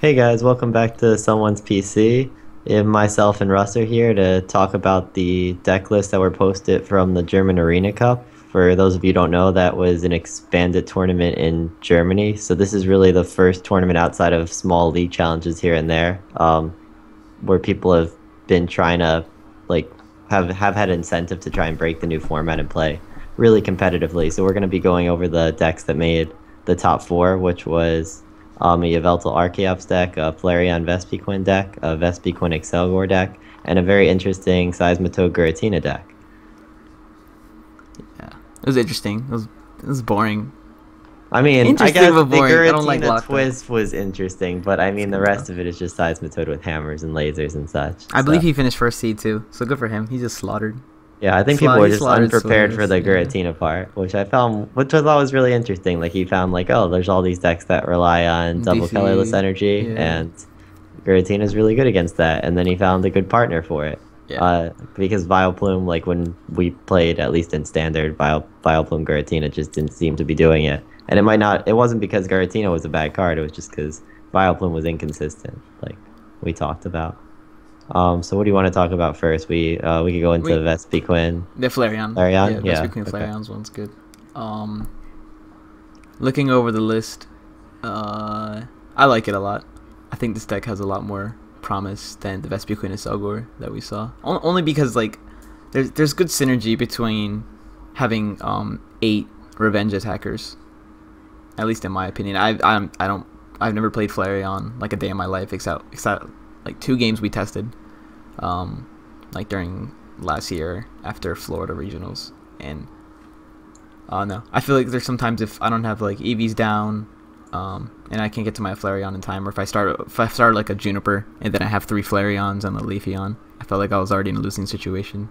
Hey guys, welcome back to Someone's PC. Myself and Russ are here to talk about the deck list that were posted from the German Arena Cup. For those of you who don't know, that was an expanded tournament in Germany. So this is really the first tournament outside of small league challenges here and there, where people have been trying to like have had incentive to try and break the new format and play really competitively. So we're going to be going over the decks that made the top four, which was a Yveltal Archeops deck, a Flareon Vespiquen deck, a Vespiquen Accelgor deck, and a very interesting Seismitoad Giratina deck. Yeah, it was interesting. It was boring. I mean, I Interesting guess but the boring. I don't like Giratina lockdown. twist was interesting, but I mean, the rest of it is just Seismitoad with hammers and lasers and such. I believe so. he finished first seed too, so good for him. He just slaughtered. Yeah, I think people were He just slaughtered unprepared for the Swiss, Giratina part, which I thought was really interesting. Like he found like, oh, there's all these decks that rely on double DC, colorless energy, yeah. and Giratina's really good against that. And then he found a good partner for it. Yeah. Because Vileplume, like when we played, at least in standard, Vileplume Giratina just didn't seem to be doing it. And it wasn't because Giratina was a bad card, it was just because Vileplume was inconsistent, like we talked about. So what do you want to talk about first? We could go into Vespiquen. The Flareon. Flareon? Yeah. Vespiquen Okay. Flareon's one's good. Looking over the list, I like it a lot. I think this deck has a lot more promise than the Vespiquen Accelgor that we saw. Only because like there's good synergy between having 8 revenge attackers. At least in my opinion. I've never played Flareon like a day in my life except like 2 games we tested like during last year after Florida regionals. And no, I feel like there's sometimes if I don't have like EVs down and I can't get to my Flareon in time, or if I start like a Juniper and then I have 3 Flareons and a Leafeon, I felt like I was already in a losing situation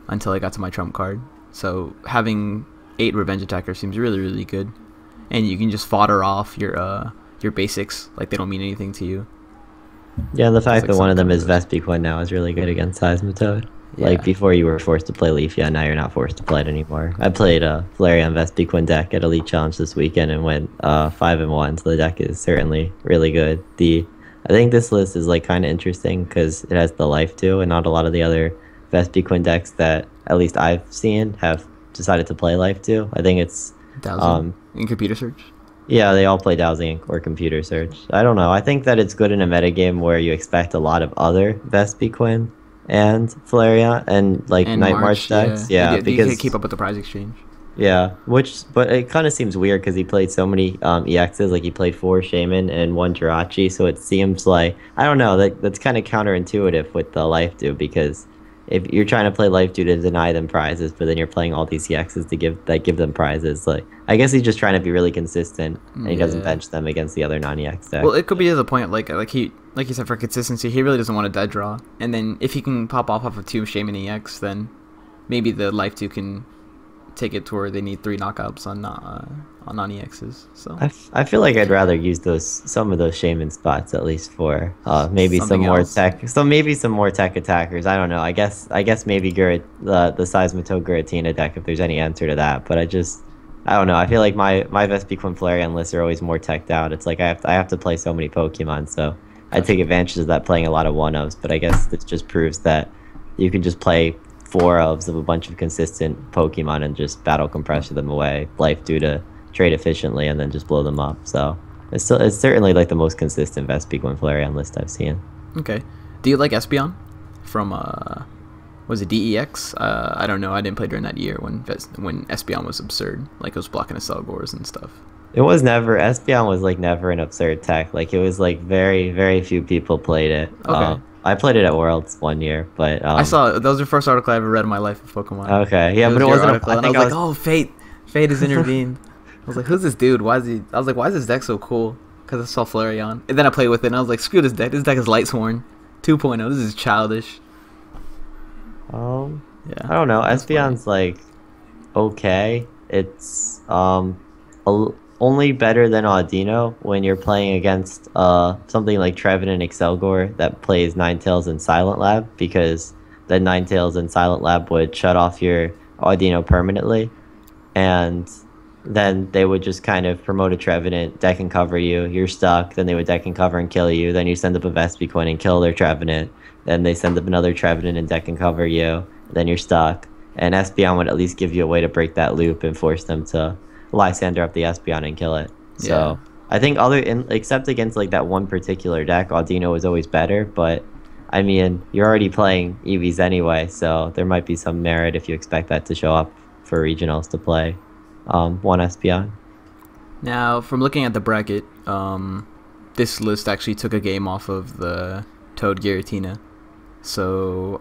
until I got to my trump card. So having 8 revenge attackers seems really, really good, and you can just fodder off your basics like they don't mean anything to you. Yeah, the fact like that one of them is some Vespiquen now is really good against Seismitoad. Yeah. Like before you were forced to play Leafeon, now you're not forced to play it anymore. I played a Flareon Vespiquen deck at Elite Challenge this weekend and went 5-1, so the deck is certainly really good. I think this list is like kind of interesting because it has the life too, and not a lot of the other Vespiquen decks that at least I've seen have decided to play life too. I think it's Dowsing in computer search. yeah, they all play Dowsing or Computer Search. I don't know. I think that it's good in a metagame where you expect a lot of other Vespiquen and Flareon and like And Night March decks. Yeah, you because can't keep up with the prize exchange. yeah, but it kind of seems weird because he played so many EXs. Like he played 4 Shaman and 1 Jirachi, so it seems like I don't know. That's kind of counterintuitive with the Life Do, because if you're trying to play Life Do to deny them prizes, but then you're playing all these EXs to give them prizes. Like I guess he's just trying to be really consistent, and he doesn't bench them against the other non-EX decks. Well, it could be to the point like you said, for consistency, he really doesn't want to dead draw, and then if he can pop off of 2 Shaman EX, then maybe the Life 2 can take it to where they need 3 knockouts on non-EXs. So I feel like I'd rather use some of those Shaman spots at least for maybe Something some more else. tech. So maybe some more tech attackers. I don't know. I guess maybe the Seismitoad Giratina deck, if there's any answer to that. But I don't know. I feel like my Vespiquen Flareon lists are always more teched out. It's like I have to play so many Pokemon, so I take advantage of that playing a lot of 1-ofs. But I guess this just proves that you can just play 4-ofs of a bunch of consistent Pokemon and just battle compressor them away, Life Do to trade efficiently, and then just blow them up. So it's certainly like the most consistent Vespiquen Flareon list I've seen. okay, do you like Espeon from was it DEX? I don't know. I didn't play during that year when Espeon was absurd, like it was blocking Accelgors and stuff. It was never Espeon was like never an absurd tech. Like it was like very, very few people played it. Okay. I played it at Worlds one year, but I saw that was the first article I ever read in my life of Pokemon. Okay, yeah, but it your wasn't. article, and I was like, oh, fate has intervened. I was like, who's this dude? Why is this deck so cool? Because I saw Flareon, and then I played with it, and I was like, screw this deck. This deck is Lightsworn 2.0. This is childish. Yeah, Yeah. I don't know. That's Espeon's like okay. It's only better than Audino when you're playing against something like Trevin and Accelgor that plays Ninetales and Silent Lab, because then Ninetales and Silent Lab would shut off your Audino permanently, and then they would just kind of promote a Trevenant, deck and cover you. You're stuck. Then they would deck and cover and kill you. Then you send up a Vespiquen and kill their Trevenant. Then they send up another Trevenant and deck and cover you. Then you're stuck. And Espeon would at least give you a way to break that loop and force them to Lysander up the Espeon and kill it. So I think except against like that one particular deck, Audino was always better. But I mean, you're already playing EVs anyway, so there might be some merit if you expect that to show up for regionals to play one Espeon. Now, from looking at the bracket, this list actually took a game off of the Toad Giratina, so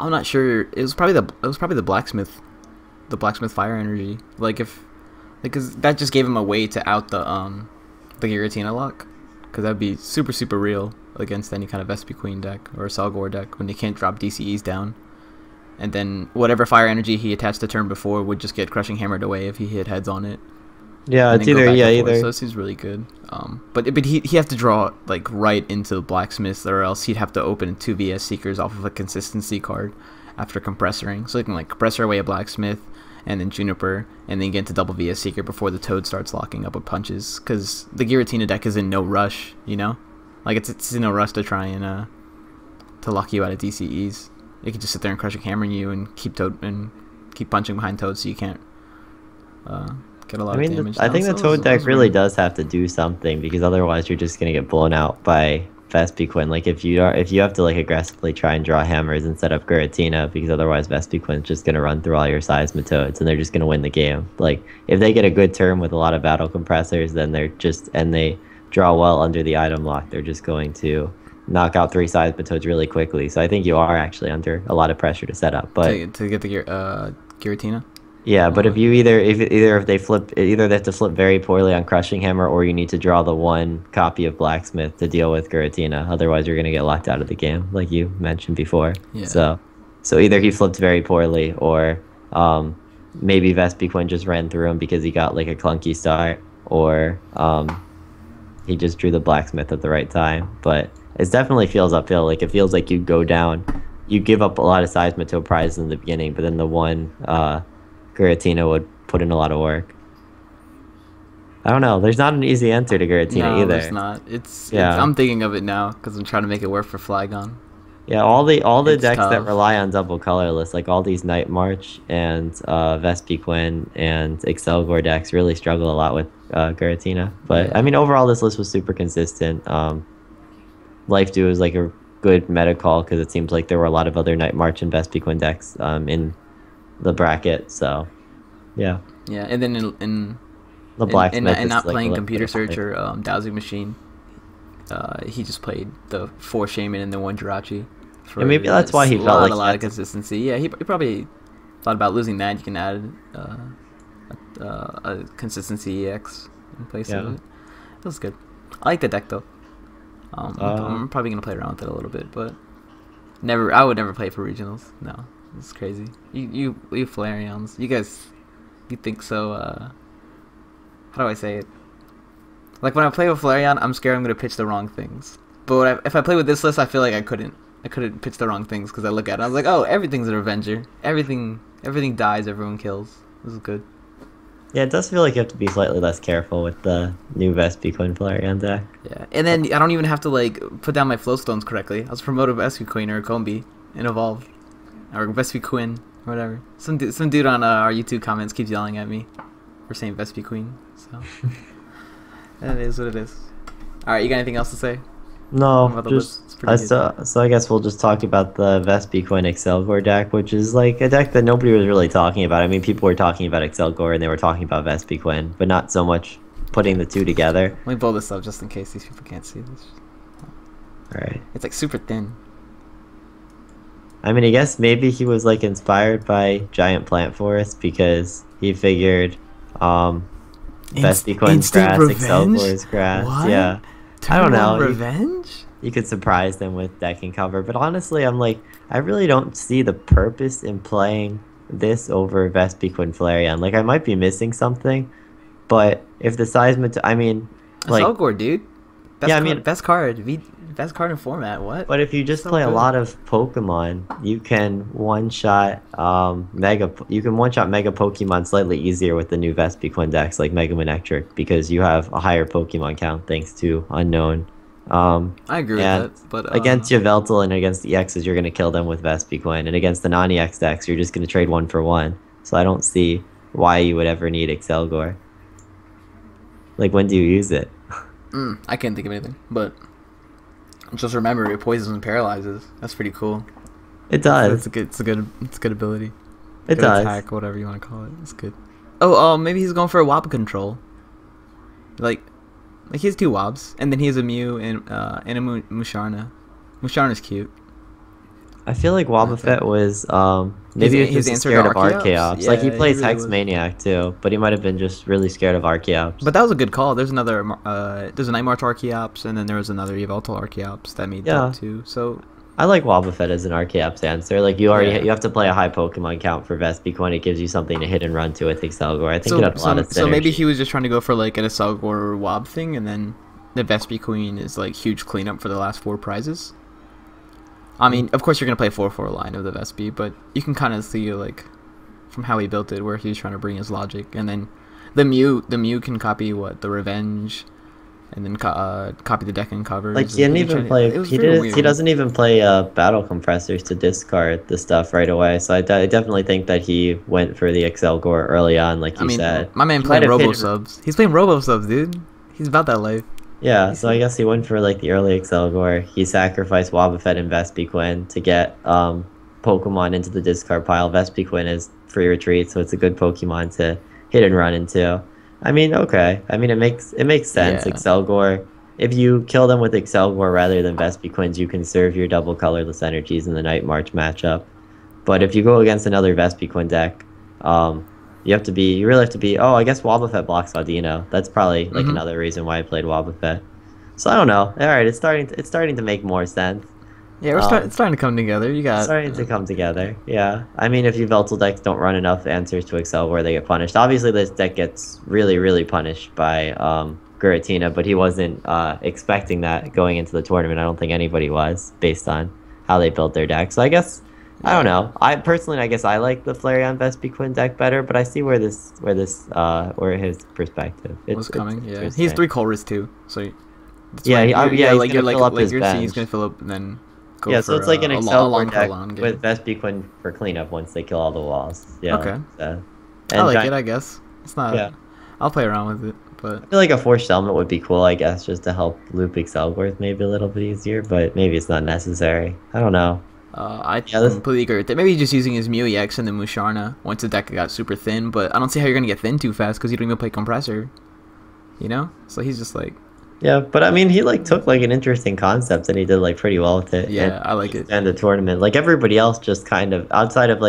I'm not sure. It was probably the blacksmith fire energy. Because that just gave him a way to out the Giratina lock, because that'd be super real against any kind of Vespiquen deck or Accelgor deck when they can't drop DCEs down. And then whatever fire energy he attached the turn before would just get crushing hammered away if he hit heads on it. Yeah, it's either. So this seems really good. But he'd have to draw like right into the blacksmith, or else he'd have to open 2 VS Seekers off of a consistency card after compressoring. So he can like compressor away a blacksmith and then Juniper, and then get into double VS Seeker before the Toad starts locking up with punches. Because the Giratina deck is in no rush, you know? Like, it's in no rush to try and to lock you out of DCEs. It can just sit there and crushing hammering you and keep punching behind Toad so you can't get a lot of damage. I think the Toad deck really does have to do something, because otherwise you're just gonna get blown out by Vespiquen. Like if you have to like aggressively try and draw hammers and set up Giratina, because otherwise Vespiquen's just gonna run through all your Seismitoads and they're just gonna win the game. Like if they get a good turn with a lot of battle compressors, then they draw well under the item lock, they're just going to knock out 3 Seismitoads really quickly. So I think you are actually under a lot of pressure to set up. But to get the Giratina. Yeah, but if you if they have to flip very poorly on Crushing Hammer, or you need to draw the one copy of Blacksmith to deal with Giratina. Otherwise, you're gonna get locked out of the game, like you mentioned before. Yeah. So either he flipped very poorly, or maybe Vespiquen just ran through him because he got like a clunky start, or he just drew the Blacksmith at the right time. But it definitely feels uphill. Like it feels like you go down, you give up a lot of Seismitoad prizes in the beginning, but then the one Giratina would put in a lot of work. I don't know. There's not an easy answer to Giratina either. There's not. It's I'm thinking of it now because I'm trying to make it work for Flygon. Yeah, all the decks tough. That rely on double colorless, like all these Night March and Vespiquen and Accelgor decks, really struggle a lot with Giratina. But yeah. I mean, overall, this list was super consistent. Life Dew is like a good meta call because it seems like there were a lot of other Night March and Vespiquen decks in the bracket. So yeah, and then in the Blacksmith and not playing Computer Search or Dowsing Machine, he just played the 4 Shaman and the 1 Jirachi. And maybe that's why he felt like a lot of consistency. Yeah, he probably thought about losing that. You can add a consistency EX in place of it. That was good. I like the deck though. I'm probably gonna play around with it a little bit, but I would never play for regionals. No, it's crazy. You Flareons, you guys, you think so? How do I say it? Like when I play with Flareon, I'm scared I'm gonna pitch the wrong things. But if I play with this list, I feel like I couldn't pitch the wrong things because I look at it, I was like, oh, everything's an Avenger. Everything dies, everyone kills. This is good. Yeah, it does feel like you have to be slightly less careful with the new Vespiquen Flareon deck. Yeah, and then I don't even have to like put down my flowstones correctly. I'll just promote a Vespiquen or a Combi and evolve, or Vespiquen, or whatever. Some dude on our YouTube comments keeps yelling at me for saying Vespiquen, so that is what it is. All right, you got anything else to say? No, so I guess we'll just talk about the Vespiquen Accelgor deck, which is like a deck that nobody was really talking about. I mean, people were talking about Accelgor and they were talking about Vespiquen, but not so much putting the two together. Let me blow this up just in case these people can't see this. Alright. It's like super thin. I mean, I guess maybe he was like inspired by Giant Plant Forest because he figured Vespiquen's grass, Accelgor's grass. What? Yeah. I don't know. Revenge? You could surprise them with deck and cover, but honestly, I'm like, I really don't see the purpose in playing this over Vespiquen Flareon. Like, I might be missing something, but if the Seismitoad, I mean, like, Accelgor, dude. Best card. Best card in format. What? But if you just play a lot of Pokemon, you can one-shot Mega Pokemon slightly easier with the new Vespiquen decks like Mega Manectric because you have a higher Pokemon count thanks to Unknown. I agree with that, but against Yveltal and against the EXs, you're going to kill them with Vespiquen, and against the non-EX decks, you're just going to trade 1-for-1. So I don't see why you would ever need Accelgor. Like, when do you use it? I can't think of anything, but just remember it poisons and paralyzes. That's pretty cool. It does. It's a good ability. It good does. Attack, whatever you want to call it. It's good. Oh, maybe he's going for a Wob control. Like he has 2 Wobs, and then he has a Mew and a Musharna. Musharna's cute. I feel like Wobbuffet was maybe he was just scared of Archeops. Yeah, like he plays really Hex Maniac too, but he might have been just really scared of Archeops. But that was a good call. There's another there's a Night March Archeops, and then there was another Yveltal Archeops that made that too. So I like Wobbuffet as an Archeops answer. Like you have to play a high Pokemon count for Vespiquen. It gives you something to hit and run to with Accelgor. I think it had a lot of synergy. So maybe he was just trying to go for like an Accelgor or Wob thing, and then the Vespiquen is like huge cleanup for the last 4 prizes. I mean, of course you're gonna play 4-4 line of the Vespi, but you can kind of see like from how he built it where he's trying to bring his logic, and then the Mew can copy the Revenge, and then copy the deck and covers. Like he didn't even play. He doesn't even play battle compressors to discard the stuff right away. So I definitely think that he went for the Accelgor early on, like you said. My man playing Robo Subs. He's playing Robo Subs, dude. He's about that life. Yeah, so I guess he went for like the early Accelgor. He sacrificed Wobbuffet and Vespiquen to get Pokemon into the discard pile. Vespiquen is free retreat, so it's a good Pokemon to hit and run into. I mean, okay. I mean, it makes sense. Yeah. Accelgor, if you kill them with Accelgor rather than Vespiquens, you conserve your double colorless energies in the Night March matchup. But if you go against another Vespiquen deck, you really have to be. Oh, I guess Wobbuffet blocks Audino. That's probably like another reason why I played Wobbuffet. So I don't know. All right, it's starting to make more sense. Yeah, it's starting to come together. It's starting to come together. Yeah, I mean, if Yveltal decks don't run enough answers to Accelgor, they get punished. Obviously, this deck gets really, really punished by Giratina, but he wasn't expecting that going into the tournament. I don't think anybody was, based on how they built their deck. So I guess. I don't know. I guess I like the Flareon Vespiquen deck better, but I see where his perspective was coming. Yeah, he has 3 Colress too, so he's gonna fill up his bench. He's gonna fill up and then go for so it's like an Accelgor deck with Vespiquen for cleanup once they kill all the walls. Yeah. Okay. I like it. I guess it's not. Yeah. I'll play around with it, but I feel like a Force Helmet would be cool. I guess just to help loop Accelgor maybe a little bit easier, but maybe it's not necessary. I don't know. I completely agree with that. Maybe he's just using his Mew EX and then Musharna once the deck got super thin, but I don't see how you're going to get thin too fast because you don't even play Compressor. You know? So he's just like... Yeah, but I mean, he took an interesting concept and he did pretty well with it. Yeah, I like it. And the tournament. Everybody else just kind of, outside of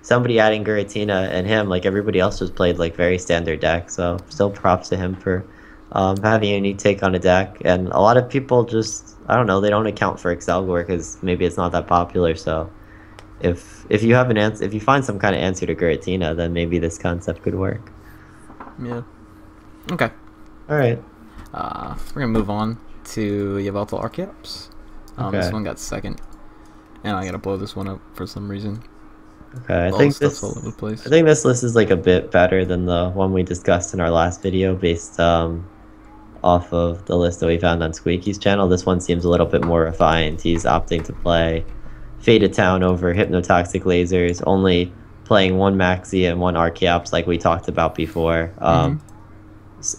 somebody adding Giratina and him, everybody else just played very standard deck. So still props to him for having a unique take on a deck. And a lot of people just... I don't know, they don't account for Accelgor because maybe it's not that popular, so if you have if you find some kind of answer to Giratina, then maybe this concept could work. Yeah. Okay. Alright. We're gonna move on to Yveltal Archeops. Okay. This one got second. And I gotta blow this one up for some reason. Okay, I think this list is a bit better than the one we discussed in our last video based off of the list that we found on Squeaky's channel. This one seems a little bit more refined. He's opting to play Faded Town over Hypnotoxic Lasers, only playing 1 Maxi and 1 Archeops like we talked about before,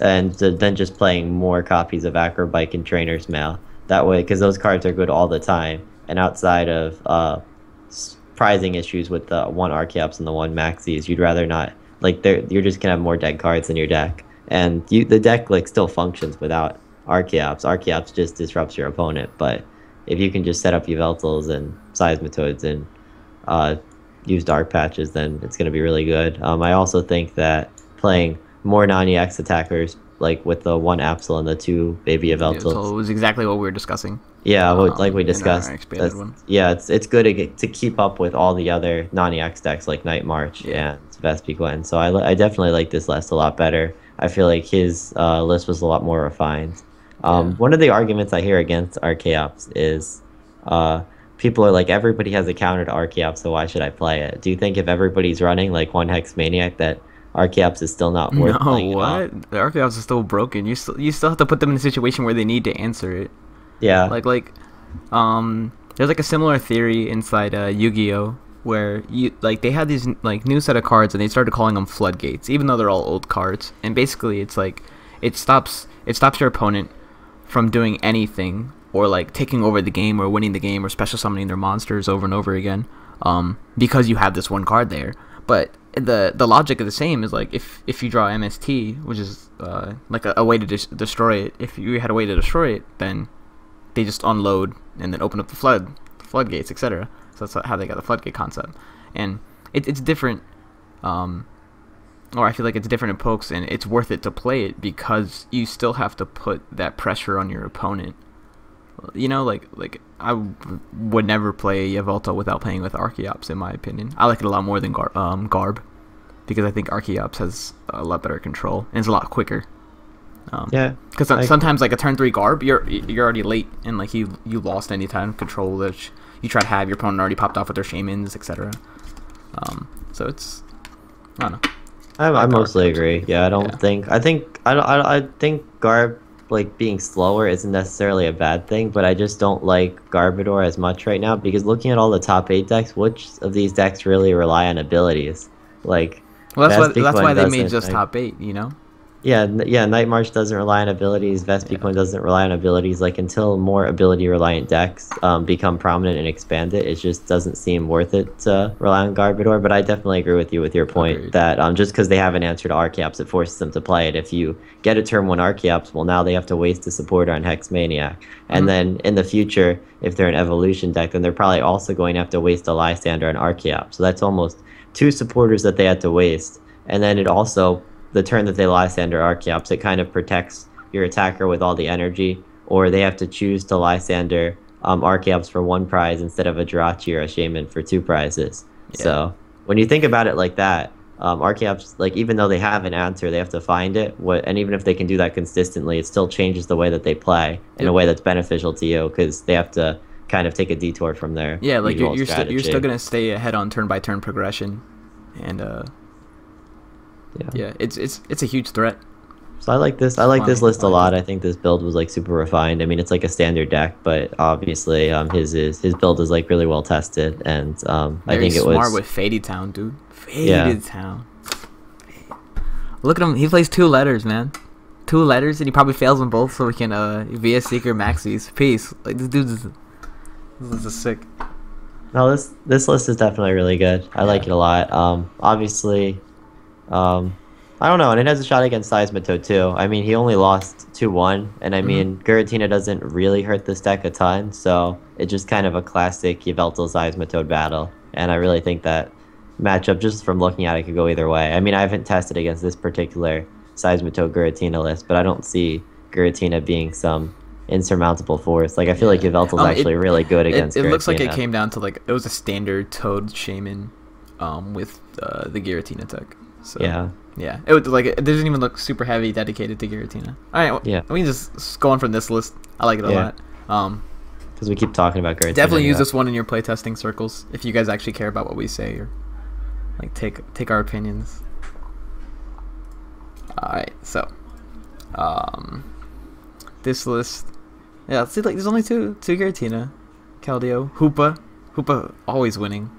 and then just playing more copies of Acrobike and Trainer's Mail. That way, because those cards are good all the time, and outside of prizing issues with the 1 Archeops and the 1 Maxis, you'd rather not, you're just gonna have more dead cards in your deck. And the deck still functions without Archeops. Archeops just disrupts your opponent, but if you can just set up Yveltals and Seismitoads and use Dark Patches, then it's going to be really good. I also think that playing more non-EX attackers, with the 1 Absol and the 2 baby Yveltals. So it was exactly what we were discussing. Yeah, like we discussed. One. Yeah, it's good to keep up with all the other non-EX decks like Night March and Vespiquen. So I definitely like this list a lot better. I feel like his list was a lot more refined. Yeah. One of the arguments I hear against Archeops is people are like, everybody has a counter to Archeops, so why should I play it? Do you think if everybody's running like one Hex Maniac that Archeops is still not No, worth playing at all? what? The Archeops are still broken. You still have to put them in a situation where they need to answer it. Yeah, There's like a similar theory inside Yu-Gi-Oh, where they had these like new set of cards and they started calling them floodgates, even though they're all old cards. And basically, it's like it stops your opponent from doing anything or like taking over the game or winning the game or special summoning their monsters over and over again, because you have this one card there. But the logic of the same is like if you draw MST, which is like a way to destroy it. If you had a way to destroy it, then they just unload and then open up the floodgates, etc. So that's how they got the floodgate concept. And it's different, or I feel like it's different in pokes, and it's worth it to play it because you still have to put that pressure on your opponent. You know, like I would never play Yveltal without playing with Archeops, in my opinion. I like it a lot more than Garb, because I think Archeops has a lot better control and it's a lot quicker. yeah. Because sometimes like a turn 3 Garb, you're already late and like you lost any time control that you try to have. Your opponent already popped off with their shamans, etc. So it's, I don't know. I mostly agree. Yeah, I think Garb like being slower isn't necessarily a bad thing, but I just don't like Garbodor as much right now because looking at all the top 8 decks, which of these decks really rely on abilities? Like, Well, that's why they made doesn't, just like, top 8. You know. yeah, Night March doesn't rely on abilities. Vespiquen doesn't rely on abilities. Like until more ability-reliant decks become prominent and expand it, it just doesn't seem worth it to rely on Garbodor. But I definitely agree with you with your point. Agreed. That just because they have an answer to Archeops, it forces them to play it. If you get a turn 1 Archeops, well, now they have to waste a supporter on Hex Maniac. And then in the future, if they're an evolution deck, then they're probably also going to have to waste a Lysander on Archeops. So that's almost 2 supporters that they had to waste. And then it also, the turn that they Lysander Archeops, it kind of protects your attacker with all the energy, or they have to choose to Lysander Archeops for 1 prize instead of a Jirachi or a Shaman for 2 prizes. Yeah. So when you think about it like that, Archeops, like even though they have an answer, they have to find it. And even if they can do that consistently, it still changes the way that they play in a way that's beneficial to you because they have to kind of take a detour from their Like usual you're strategy. still gonna stay ahead on turn by turn progression, and it's a huge threat. So I like this. I like this list a lot. I think this build was like super refined. I mean, it's like a standard deck, but obviously, his build is like really well tested, and I think it was smart with Faded Town, dude. Faded Town. Look at him. He plays 2 letters, man. 2 letters, and he probably fails them both, so we can via Seeker Maxis. Peace. Like this is sick. No, this list is definitely really good. I like it a lot. Obviously, I don't know, and it has a shot against Seismitoad too. I mean, he only lost 2-1, and I mean, Giratina doesn't really hurt this deck a ton, so it's just kind of a classic Yveltal Seismitoad battle. And I really think that matchup, just from looking at it, could go either way. I mean, I haven't tested against this particular Seismitoad Giratina list, but I don't see Giratina being some insurmountable force. Like, I feel like Yveltal's actually really good against Giratina. It looks like it came down to like it was a standard Toad Shaman with the Giratina tech. So yeah, it would like it doesn't even look super heavy dedicated to Giratina. All right, we can just go on from this list. I like it a lot. Because we keep talking about Giratina. Definitely use this one in your playtesting circles if you guys actually care about what we say or like take our opinions. All right, so this list, see, like there's only two Giratina, Keldeo, Hoopa always winning.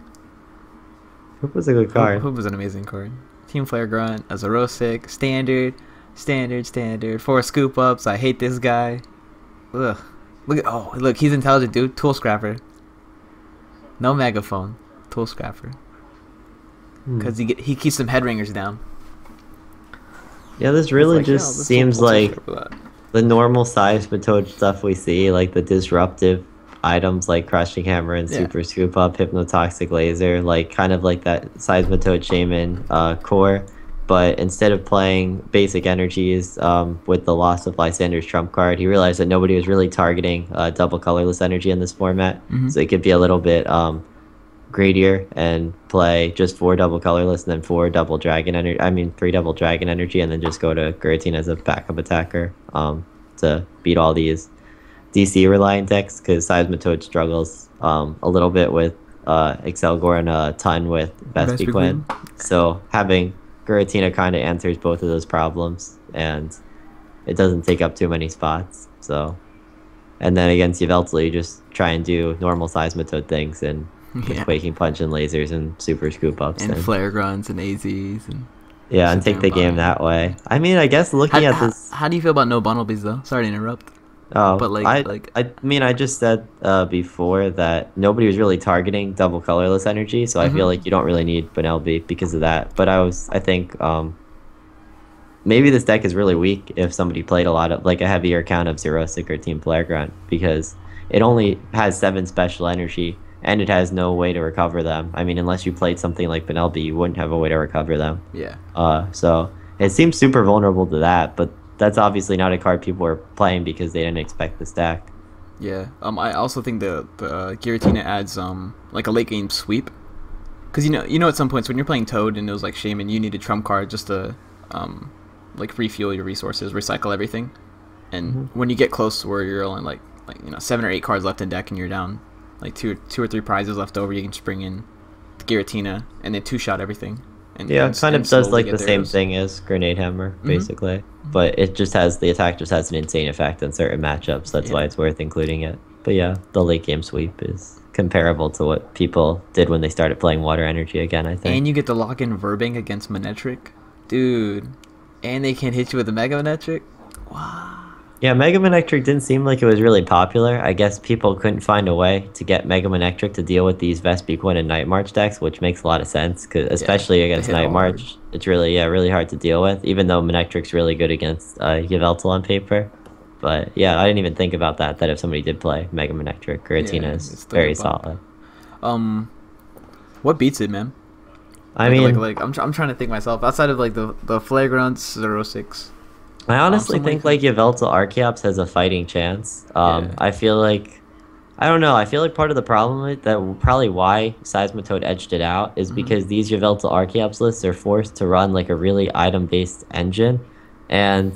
Hoopa's a good card. Hoopa's an amazing card. Team Flare Grunt, Azarosic, standard, 4 scoop ups. I hate this guy. Ugh. Look, he's intelligent, dude. Tool Scrapper. No megaphone. Tool Scrapper. Because he keeps some head ringers down. Yeah, this really just seems like the normal Seismitoad stuff we see, like the disruptive items like Crushing Hammer and Super Scoop Up, Hypnotoxic Laser, like kind of like that Seismitoad Shaman core. But instead of playing basic energies with the loss of Lysander's trump card, he realized that nobody was really targeting double colorless energy in this format. So it could be a little bit greedier and play just 4 double colorless and then 4 double dragon energy. I mean 3 double dragon energy, and then just go to Giratina as a backup attacker. to beat all these DC reliant decks, because Seismitoad struggles a little bit with Accelgor and a ton with Vespiquen. So having Giratina kind of answers both of those problems, and it doesn't take up too many spots. So, and then against Yveltal, you just try and do normal Seismitoad things and with Quaking Punch and lasers and super scoop ups and flare grunts and AZs and and take the game that way. I mean, I guess looking at this. How do you feel about no Bunnelbees though? Sorry to interrupt. Oh, but I mean, I just said before that nobody was really targeting double colorless energy, so I feel like you don't really need Bunnelby because of that. But I think maybe this deck is really weak if somebody played a lot of like a heavier count of 0-6 or Team Flare Grunt, because it only has 7 special energy and it has no way to recover them. I mean, unless you played something like Bunnelby, you wouldn't have a way to recover them. Yeah. So it seems super vulnerable to that, but that's obviously not a card people are playing because they didn't expect the stack. Yeah. I also think the Giratina adds like a late game sweep, because you know at some points when you're playing Toad and it was like Shaman, you need a trump card just to like refuel your resources, recycle everything, and when you get close to where you're only like 7 or 8 cards left in deck and you're down like two or three prizes left over, you can just bring in the Giratina and then 2-shot everything. And, it kind of does like the same thing as Grenade Hammer, basically. But it just has, the attack just has an insane effect on certain matchups. That's why it's worth including it. But yeah, the late game sweep is comparable to what people did when they started playing Water Energy again, I think. And you get to lock in Verbing against Manectric. Dude. And they can hit you with a Mega Manectric. Wow. Yeah, Mega Manectric didn't seem like it was really popular. I guess people couldn't find a way to get Mega Manectric to deal with these Vespiquen and Night March decks, which makes a lot of sense, cause especially against Night March. It's really hard to deal with, even though Manectric's really good against Yveltal on paper. But yeah, I didn't even think about that if somebody did play Mega Manectric, Giratina is very solid. What beats it, man? I mean, I'm trying to think myself, outside of like the Flagrants 0-6. I honestly think like Yveltal Archeops has a fighting chance. I feel like, I don't know, I feel like part of the problem with that, probably why Seismitoad edged it out, is because these Yveltal Archeops lists are forced to run like a really item-based engine, and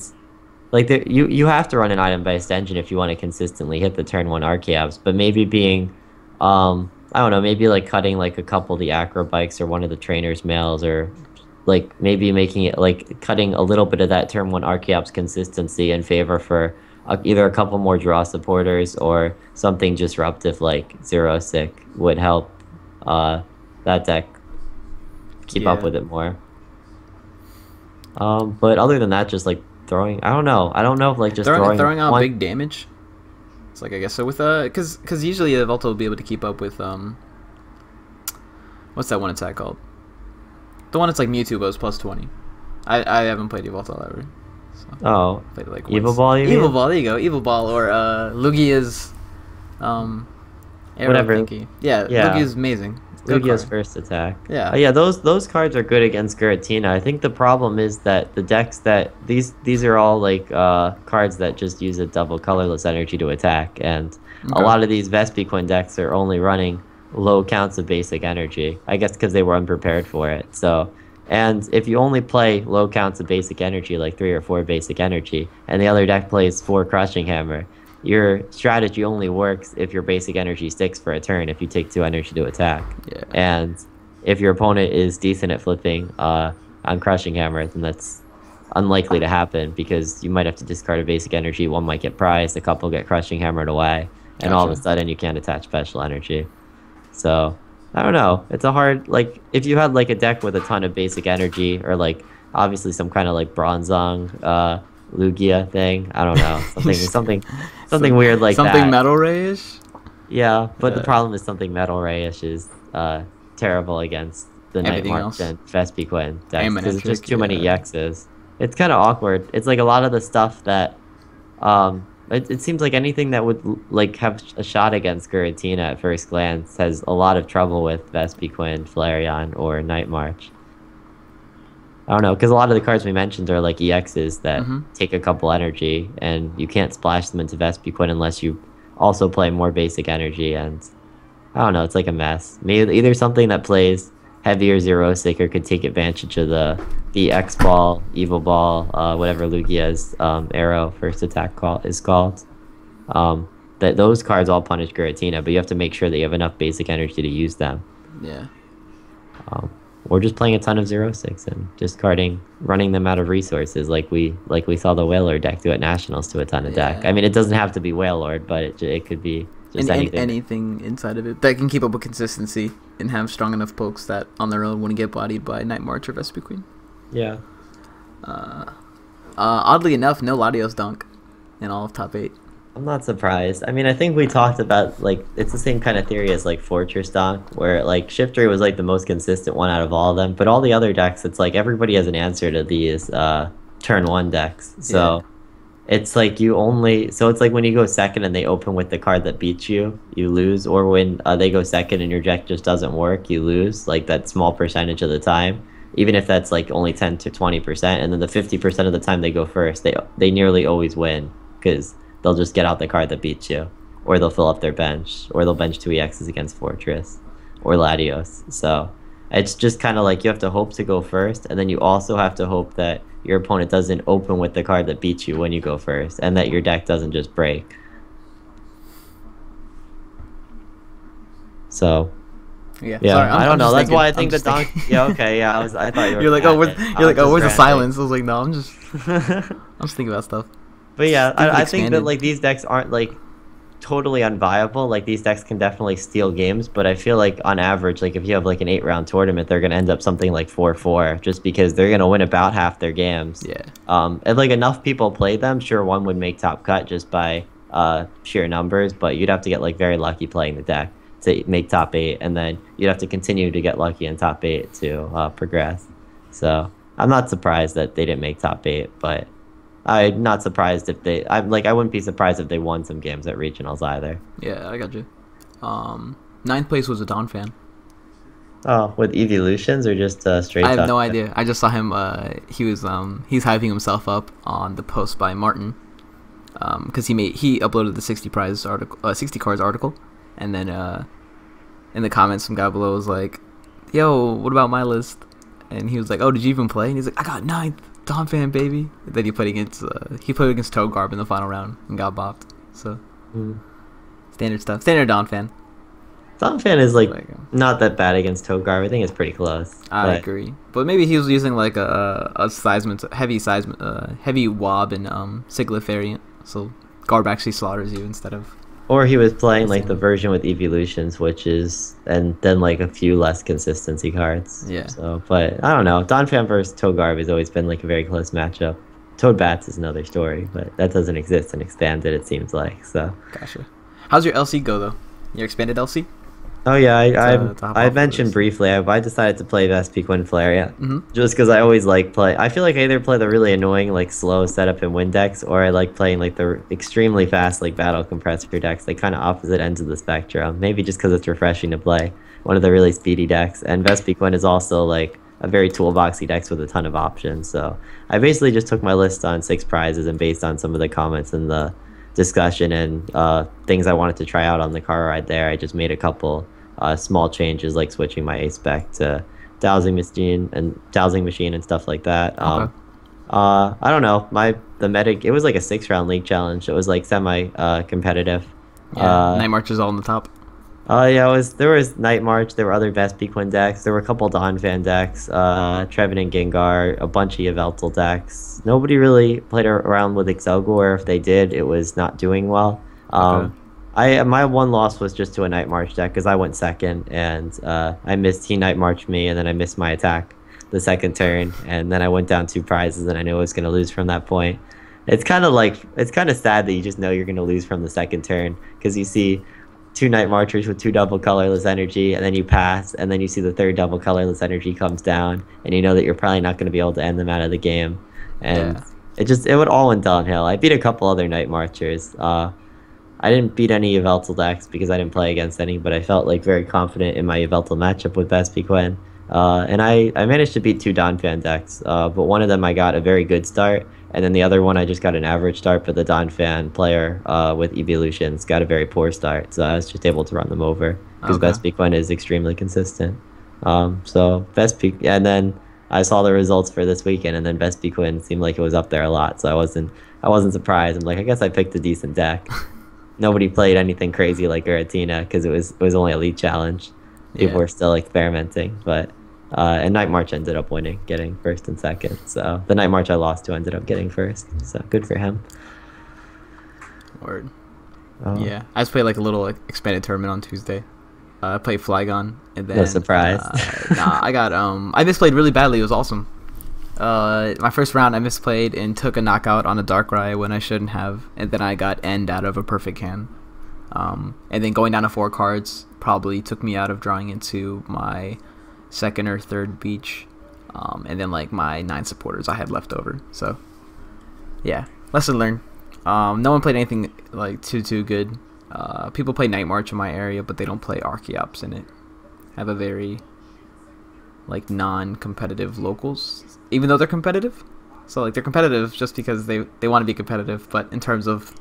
like you have to run an item-based engine if you want to consistently hit the turn 1 Archeops, but maybe being, I don't know, maybe like cutting like a couple of the Acrobikes or one of the Trainer's Mails, or like maybe making it like cutting a little bit of that turn 1 Archeops consistency in favor for either a couple more draw supporters or something disruptive like 0-6 would help that deck keep up with it more. But other than that, just like throwing, I don't know if like just throwing out big damage. It's like, I guess so with because usually Yveltal will be able to keep up with what's that one attack called? The one that's like Mewtwo, but it's plus 20. I haven't played Yveltal ever. So played it like Evil Ball, you mean? Evil Ball, there you go. Evil Ball, or Lugia's whatever. Thingy. Yeah, Lugia's amazing. Lugia's first attack. Yeah. Those cards are good against Giratina. I think the problem is that the decks that these are all like cards that just use a double colorless energy to attack, and a lot of these Vespiquen decks are only running low counts of basic energy, I guess because they were unprepared for it. So, and if you only play low counts of basic energy, like 3 or 4 basic energy, and the other deck plays 4 Crushing Hammer, your strategy only works if your basic energy sticks for a turn if you take 2 energy to attack. And if your opponent is decent at flipping on Crushing Hammer, then that's unlikely to happen, because you might have to discard a basic energy, one might get prized, a couple get Crushing Hammered away, and all of a sudden you can't attach special energy. So, I don't know. It's a hard, like, if you had, like, a deck with a ton of basic energy, or, like, obviously some kind of, like, Bronzong, Lugia thing. I don't know. Something weird like that. Something Metal Ray-ish? Yeah, but the problem is something Metal Ray-ish is terrible against the Night March and Vespiquen decks, because it's just too many EXs. It's kind of awkward. It's, like, a lot of the stuff that, it seems like anything that would like have a shot against Giratina at first glance has a lot of trouble with Vespiquen, Flareon, or Night March. I don't know, because a lot of the cards we mentioned are like EXs that take a couple energy, and you can't splash them into Vespiquen unless you also play more basic energy, and I don't know, it's like a mess. Maybe either something that plays heavier zero sticker could take advantage of the X ball, evil ball, whatever Lugia's arrow first attack is called. That those cards all punish Giratina, but you have to make sure that you have enough basic energy to use them. Yeah. Or just playing a ton of 0/6 and discarding, running them out of resources, like we saw the Whaler deck do at Nationals to a ton of deck. I mean, it doesn't have to be Whalelord, but it could be just anything inside of it that can keep up with consistency and have strong enough pokes that on their own wouldn't get bodied by Night March or Vespiquen. Yeah. Oddly enough, no Latios Dunk in all of top 8. I'm not surprised. I mean, I think we talked about, like, it's the same kind of theory as, like, Fortress Donk, where, like, Shiftry was, like, the most consistent one out of all of them, but all the other decks, it's like everybody has an answer to these turn 1 decks. So it's like it's like when you go second and they open with the card that beats you, you lose, or when they go second and your deck just doesn't work, you lose, like, that small percentage of the time. Even if that's, like, only 10 to 20%, and then the 50% of the time they go first, they nearly always win, because they'll just get out the card that beats you, or they'll fill up their bench, or they'll bench 2 EXs against Fortress, or Latios. So it's just kind of like you have to hope to go first, and then you also have to hope that your opponent doesn't open with the card that beats you when you go first, and that your deck doesn't just break. So yeah. Sorry, I don't know. That's thinking, why I think the Donk. Yeah, okay, yeah. I thought you were. You're like, where's the silence? I was like, no, I'm just thinking about stuff. But yeah, I think that, like, these decks aren't, like, totally unviable. Like, these decks can definitely steal games, but I feel like on average, like, if you have, like, an 8-round tournament, they're gonna end up something like 4-4, just because they're gonna win about half their games. Yeah. If, like, enough people play them, sure, one would make top cut just by sheer numbers, but you'd have to get, like, very lucky playing the deck to make top 8, and then you'd have to continue to get lucky in top 8 to progress. So I'm not surprised that they didn't make top 8, but I'm not surprised if I wouldn't be surprised if they won some games at regionals either. Yeah, I got you. 9th place was a Donphan. Oh, with evolutions or just straight? I have no idea. I just saw him. He's hyping himself up on the post by Martin, because he uploaded the 60 cards article, and then in the comments, some guy below was like, "Yo, what about my list?" And he was like, "Oh, did you even play?" And he's like, "I got 9th. Donphan, baby." And then he played against Toadgarb in the final round and got bopped. So standard stuff. Standard Donphan. Donphan is like not that bad against Toadgarb. I think it's pretty close. I agree, but maybe he was using like a heavy wob and Sigla variant, so Garb actually slaughters you instead of. Or he was playing like the version with evolutions, and then like a few less consistency cards. Yeah. So, but I don't know. Donphan versus Toadgarb has always been like a very close matchup. Toadbats is another story, but that doesn't exist in Expanded, it seems like. So. Gotcha. How's your LC go though? Your Expanded LC? Oh yeah, I mentioned briefly. I decided to play Vespiquen Flareon just because I always like play. I feel like I either play the really annoying like slow setup and win decks, or I like playing like the extremely fast like battle compressor decks, like kind of opposite ends of the spectrum. Maybe just because it's refreshing to play one of the really speedy decks. And Vespiquen is also like a very toolboxy decks with a ton of options. So I basically just took my list on 6 prizes, and based on some of the comments in the discussion and things I wanted to try out on the car ride there, I just made a couple small changes, like switching my ace spec to dowsing machine and stuff like that. Okay. I don't know, the medic, it was like a 6-round league challenge. It was like semi competitive. Night March is all on the top. Yeah, there was Night March, there were other Vespiquen decks, there were a couple Donphan decks, Trevin and Gengar, a bunch of Yveltal decks. Nobody really played around with Accelgor. If they did, it was not doing well. Okay. My one loss was just to a Night March deck because I went second, and he Night Marched me, and then I missed my attack the second turn, and then I went down 2 prizes, and I knew I was going to lose from that point. It's kind of sad that you just know you're going to lose from the second turn, because you see 2 Night Marchers with 2 double colorless energy, and then you pass, and then you see the 3rd double colorless energy comes down, and you know that you're probably not going to be able to end them out of the game, and it would all went downhill. I beat a couple other Night Marchers. I didn't beat any Yveltal decks because I didn't play against any, but I felt like very confident in my Yveltal matchup with Vespiquen. And I managed to beat 2 Donphan decks, but one of them I got a very good start, and then the other one I just got an average start, but the Donphan player with evolutions got a very poor start, so I was just able to run them over because Vespiquen is extremely consistent. So Vespiquen, and then I saw the results for this weekend, and then Vespiquen seemed like it was up there a lot. So I wasn't surprised. I'm like, I guess I picked a decent deck. Nobody played anything crazy like Giratina because it was only a league challenge. People Yeah. were still experimenting, but and Night March ended up winning, getting first and second. So the Night March I lost to ended up getting first. So good for him. Word. Oh, Yeah. I just played like a little like, expanded tournament on Tuesday. I played Flygon, and then no surprise. I got I misplayed really badly. It was awesome. My first round I misplayed and took a knockout on a Darkrai when I shouldn't have, and then I got end out of a perfect hand. And then going down to 4 cards probably took me out of drawing into my second or third beach, and then like my 9 supporters I had left over. So yeah, lesson learned. No one played anything like too good. People play Night March in my area, but they don't play Archeops in it. Have a very like non-competitive locals, even though they're competitive. So like they're competitive just because they want to be competitive, but in terms of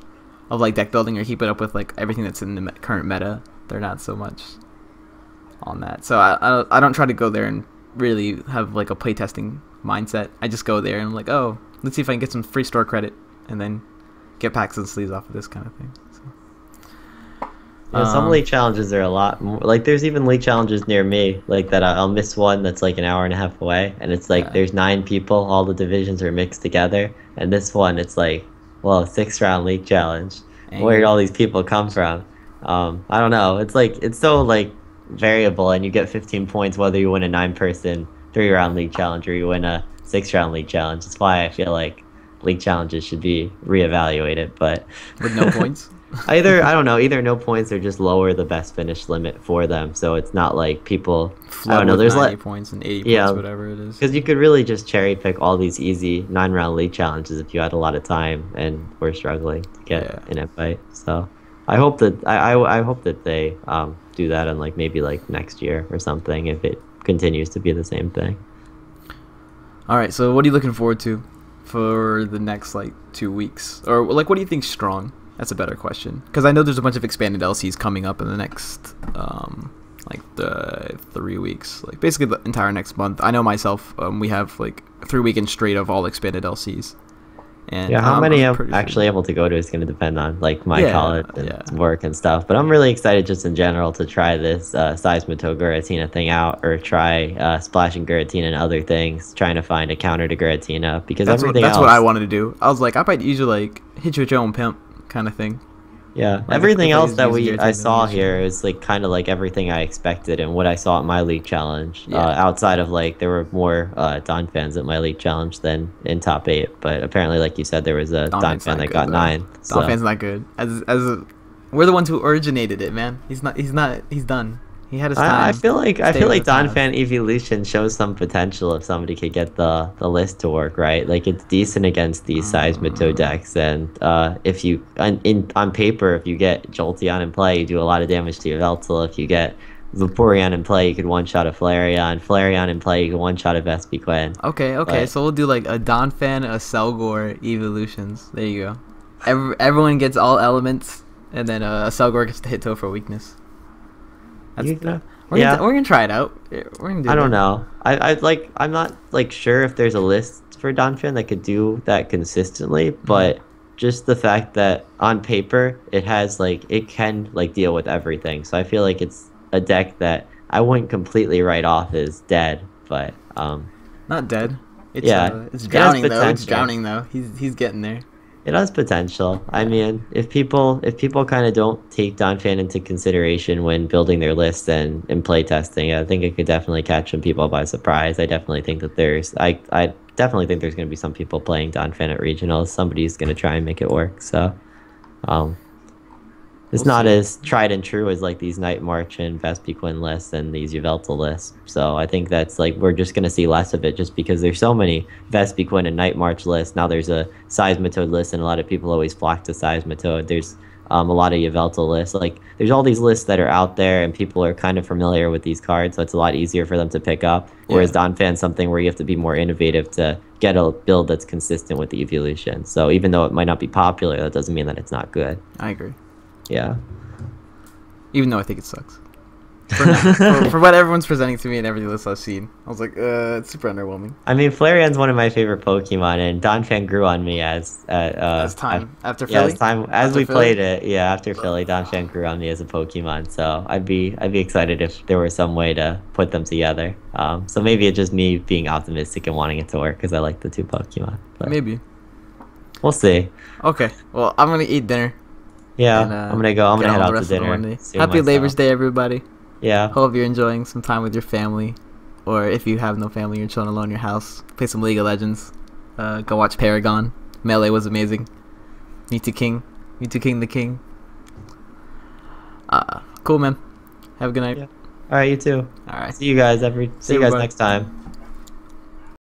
like deck building or keeping up with like everything that's in the current meta, they're not so much on that. So I don't try to go there and really have like a playtesting mindset. I just go there and I'm like, oh, let's see if I can get some free store credit and then get packs and sleeves off of this kind of thing. So, Yeah, some league challenges are a lot more, like there's even league challenges near me like that I'll miss one that's like an hour and a half away, and it's like yeah. there's 9 people, all the divisions are mixed together, and this one it's like, well, 6-round league challenge. Where did all these people come from? I don't know. It's like it's so like variable, and you get 15 points whether you win a 9-person 3-round league challenge or you win a 6-round league challenge. That's why I feel like league challenges should be reevaluated, but With no points. either I don't know, either no points or just lower the best finish limit for them, so it's not like people. I don't know. There's 90 like points and 80 yeah, points, whatever it is. because you could really just cherry pick all these easy 9-round league challenges if you had a lot of time and were struggling to get an invite. So I hope that I hope that they do that in like maybe like next year or something if it continues to be the same thing. All right, so what are you looking forward to for the next like 2 weeks, or like what do you think's strong? That's a better question, because I know there's a bunch of expanded LCs coming up in the next like the 3 weeks, like basically the entire next month. I know myself, we have like 3 weekends straight of all expanded LCs. And Yeah, how many I'm pretty actually sure. able to go to is going to depend on like my Yeah, college and yeah. work and stuff. But I'm really excited just in general to try this Seismitoad Giratina thing out, or try splashing Giratina and other things, trying to find a counter to Giratina, because everything That's else. what I wanted to do. I was like, I might usually like hit you with your own pimp kind of thing. Yeah, Like, everything if I else use that Giratina, I then saw use it. here is like kind of like everything I expected and what I saw at my league challenge. Yeah. Outside of like there were more Donphans at my league challenge than in top 8, but apparently, like you said, there was a Donphan's Donphan not that good, got though. 9. So. Donphan's not good. We're the ones who originated it, man. He's done. He had his time. I feel like Stay with his Donphan Evolution shows some potential if somebody could get the list to work right. Like it's decent against these Seismitoad decks, and if you on paper, if you get Jolteon in play, you do a lot of damage to your Yveltal. If you get Vaporeon in play, you could one-shot a Flareon. Flareon in play, you can one-shot a Vespiquen. Okay, But- so we'll do like a Donphan, a Accelgor evolutions. There you go. Everyone gets all elements, and then a Accelgor gets to hit toe for weakness. You know, We're gonna try it out. We're gonna do I it. don't know. I'm not like sure if there's a list for Donphan that could do that consistently, but just the fact that on paper it has like it can like deal with everything. So I feel like it's a deck that I wouldn't completely write off as dead, but Not dead. It's, Yeah, it's it has drowning though. It's potential. drowning though. He's getting there. it has potential. I mean, if people kind of don't take Donphan into consideration when building their list and in play testing, I think it could definitely catch some people by surprise. I definitely think that I definitely think there's going to be some people playing Donphan at regionals. Somebody's going to try and make it work. So, it's We'll not see. as tried and true as like these Night March and Vespiquen lists and these Yveltal lists. So I think that's like we're just gonna see less of it just because there's so many Vespiquen and Night March lists. Now there's a Seismitoad list, and a lot of people always flock to Seismitoad. There's a lot of Yveltal lists. Like there's all these lists that are out there, and people are kind of familiar with these cards, so it's a lot easier for them to pick up. Whereas Donphan's something where you have to be more innovative to get a build that's consistent with the evolution. So even though it might not be popular, that doesn't mean that it's not good. I agree. Yeah. Even though I think it sucks. for what everyone's presenting to me and everything else I've seen. I was like, it's super underwhelming. I mean, Flareon's one of my favorite Pokemon, and Donphan grew on me as time after yeah, Philly. as we Philly? played it. Yeah, after Philly, Donphan grew on me as a Pokemon. So I'd be excited if there was some way to put them together. So maybe it's just me being optimistic and wanting it to work because I like the two Pokemon. But Maybe. we'll see. Okay. Well, I'm gonna eat dinner. Yeah, And, I'm gonna head out to dinner. Happy Labor's Day, everybody. Yeah. Hope you're enjoying some time with your family, or if you have no family, you're chilling alone in your house. Play some League of Legends. Go watch Paragon. Melee was amazing. Mewtwo King the King. Cool, man. Have a good night. Yeah. All right, you too. All right. See you guys next time.